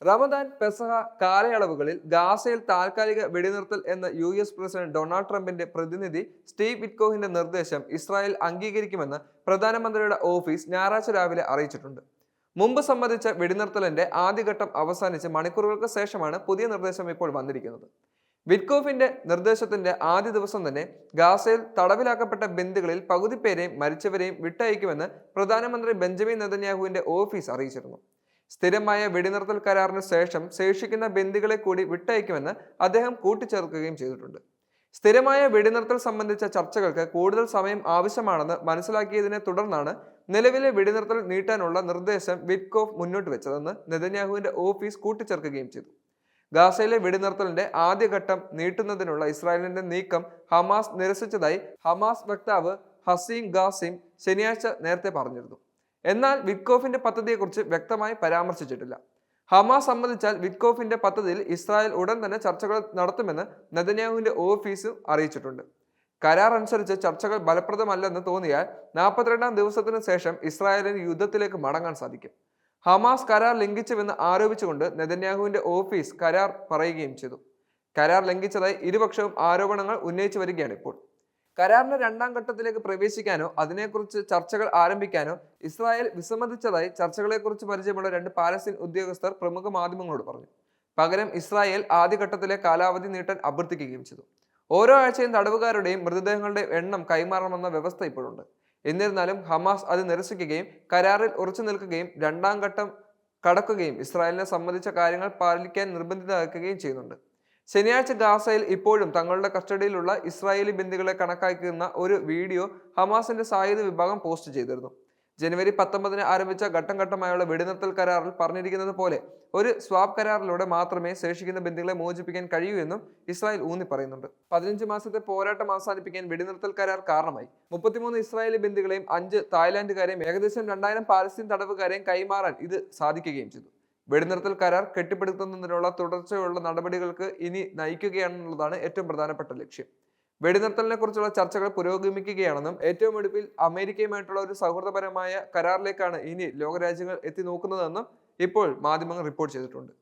റമദാൻ പെസഹ കാലയളവുകളിൽ ഗാസയിൽ താൽക്കാലിക വെടിനിർത്തൽ എന്ന യു.എസ്. പ്രസിഡന്റ് ഡൊണാൾഡ് ട്രംപിന്റെ പ്രതിനിധി സ്റ്റീവ് വിറ്റ്കോഫിന്റെ നിർദ്ദേശം ഇസ്രായേൽ അംഗീകരിക്കുമെന്ന് പ്രധാനമന്ത്രിയുടെ ഓഫീസ് ഞായറാഴ്ച രാവിലെ അറിയിച്ചിട്ടുണ്ട്. മുമ്പ് സമ്മതിച്ച വെടിനിർത്തലിന്റെ ആദ്യഘട്ടം അവസാനിച്ച് മണിക്കൂറുകൾക്ക് ശേഷമാണ് പുതിയ നിർദ്ദേശം ഇപ്പോൾ വന്നിരിക്കുന്നത്. വിറ്റ്കോഫിന്റെ നിർദ്ദേശത്തിന്റെ ആദ്യ ദിവസം തന്നെ ഗാസയിൽ തടവിലാക്കപ്പെട്ട ബന്ദികളിൽ പകുതി പേരെയും മരിച്ചവരെയും വിട്ടയക്കുമെന്ന് പ്രധാനമന്ത്രി ബെഞ്ചമിൻ നെതന്യാഹുവിന്റെ ഓഫീസ് അറിയിച്ചിരുന്നു. സ്ഥിരമായ വെടിനിർത്തൽ കരാറിന് ശേഷം ശേഷിക്കുന്ന ബന്ദികളെ കൂടി വിട്ടയക്കുമെന്ന് അദ്ദേഹം കൂട്ടിച്ചേർക്കുകയും ചെയ്തിട്ടുണ്ട്. സ്ഥിരമായ വെടിനിർത്തൽ സംബന്ധിച്ച ചർച്ചകൾക്ക് കൂടുതൽ സമയം ആവശ്യമാണെന്ന് മനസ്സിലാക്കിയതിനെ തുടർന്നാണ് നിലവിലെ വെടിനിർത്തൽ നീട്ടാനുള്ള നിർദ്ദേശം വിറ്റ്കോഫ് മുന്നോട്ട് വെച്ചതെന്ന് നെതന്യാഹുവിന്റെ ഓഫീസ് കൂട്ടിച്ചേർക്കുകയും ചെയ്തു. ഗാസയിലെ വെടിനിർത്തലിന്റെ ആദ്യഘട്ടം നീട്ടുന്നതിനുള്ള ഇസ്രായേലിന്റെ നീക്കം ഹമാസ് നിരസിച്ചതായി ഹമാസ് വക്താവ് ഹസീം ഖാസിം ശനിയാഴ്ച നേരത്തെ പറഞ്ഞിരുന്നു. എന്നാൽ വിറ്റ്കോഫിന്റെ പദ്ധതിയെക്കുറിച്ച് വ്യക്തമായി പരാമർശിച്ചിട്ടില്ല. ഹമാസ് സമ്മതിച്ചാൽ വിറ്റ്കോഫിന്റെ പദ്ധതിയിൽ ഇസ്രായേൽ ഉടൻ തന്നെ ചർച്ചകൾ നടത്തുമെന്ന് നെതന്യാഹുവിന്റെ ഓഫീസ് അറിയിച്ചിട്ടുണ്ട്. കരാർ അനുസരിച്ച് ചർച്ചകൾ ഫലപ്രദമല്ലെന്ന് തോന്നിയാൽ 42-ാം ദിവസത്തിന് ശേഷം ഇസ്രായേലിന് യുദ്ധത്തിലേക്ക് മടങ്ങാൻ സാധിക്കും. ഹമാസ് കരാർ ലംഘിച്ചുവെന്ന് ആരോപിച്ചുകൊണ്ട് നെതന്യാഹുവിന്റെ ഓഫീസ് കരാർ പറയുകയും ചെയ്തു. കരാർ ലംഘിച്ചതായി ഇരുപക്ഷവും ആരോപണങ്ങൾ ഉന്നയിച്ചു വരികയാണ് ഇപ്പോൾ. കരാറിന്റെ രണ്ടാം ഘട്ടത്തിലേക്ക് പ്രവേശിക്കാനോ അതിനെക്കുറിച്ച് ചർച്ചകൾ ആരംഭിക്കാനോ ഇസ്രായേൽ വിസമ്മതിച്ചതായി ചർച്ചകളെക്കുറിച്ച് പരിചയമുള്ള 2 പാലസ്തീൻ ഉദ്യോഗസ്ഥർ പ്രമുഖ മാധ്യമങ്ങളോട് പറഞ്ഞു. പകരം ഇസ്രായേൽ ആദ്യഘട്ടത്തിലെ കാലാവധി നീട്ടാൻ അഭ്യർത്ഥിക്കുകയും ചെയ്തു. ഓരോ ആഴ്ചയും തടവുകാരുടെയും മൃതദേഹങ്ങളുടെയും എണ്ണം കൈമാറണമെന്ന വ്യവസ്ഥ ഇപ്പോഴുണ്ട്. എന്നിരുന്നാലും ഹമാസ് അത് നിരസിക്കുകയും കരാറിൽ ഉറച്ചു നിൽക്കുകയും രണ്ടാം ഘട്ടം കടക്കുകയും ഇസ്രായേലിനെ സംബന്ധിച്ച കാര്യങ്ങൾ പാലിക്കാൻ നിർബന്ധിതരാക്കുകയും ചെയ്യുന്നുണ്ട്. ശനിയാഴ്ച ഗാസയിൽ ഇപ്പോഴും തങ്ങളുടെ കസ്റ്റഡിയിലുള്ള ഇസ്രായേലി ബന്ദികളെ കണക്കാക്കുന്ന ഒരു വീഡിയോ ഹമാസിന്റെ സായുധ വിഭാഗം പോസ്റ്റ് ചെയ്തിരുന്നു. ജനുവരി 19-ന് ആരംഭിച്ച ഘട്ടം ഘട്ടമായുള്ള വെടിനിർത്തൽ കരാറിൽ പറഞ്ഞിരിക്കുന്നത് പോലെ ഒരു സ്വാപ്പ് കരാറിലൂടെ മാത്രമേ ശേഷിക്കുന്ന ബന്ദികളെ മോചിപ്പിക്കാൻ കഴിയൂ എന്നും ഇസ്രായേൽ ഊന്നി പറയുന്നുണ്ട്. 15 മാസത്തെ പോരാട്ടം അവസാനിപ്പിക്കാൻ വെടിനിർത്തൽ കരാർ കാരണമായി. 33 ഇസ്രായേലി ബന്ദികളെയും 5 തായ്ലാന്റുകാരെയും ഏകദേശം 2000 പാലസ്തീൻ തടവുകാരെയും കൈമാറാൻ ഇത് സാധിക്കുകയും ചെയ്തു. വെടിനിർത്തൽ കരാർ കെട്ടിപ്പടുക്കുന്നതിനുള്ള തുടർച്ചയുള്ള നടപടികൾക്ക് ഇനി നയിക്കുകയാണെന്നുള്ളതാണ് ഏറ്റവും പ്രധാനപ്പെട്ട ലക്ഷ്യം. വെടിനിർത്തലിനെ കുറിച്ചുള്ള ചർച്ചകൾ പുരോഗമിക്കുകയാണെന്നും ഏറ്റവും ഒടുവിൽ അമേരിക്കയുമായിട്ടുള്ള ഒരു സൗഹൃദപരമായ കരാറിലേക്കാണ് ഇനി ലോകരാജ്യങ്ങൾ എത്തി നോക്കുന്നതെന്നും ഇപ്പോൾ മാധ്യമങ്ങൾ റിപ്പോർട്ട് ചെയ്തിട്ടുണ്ട്.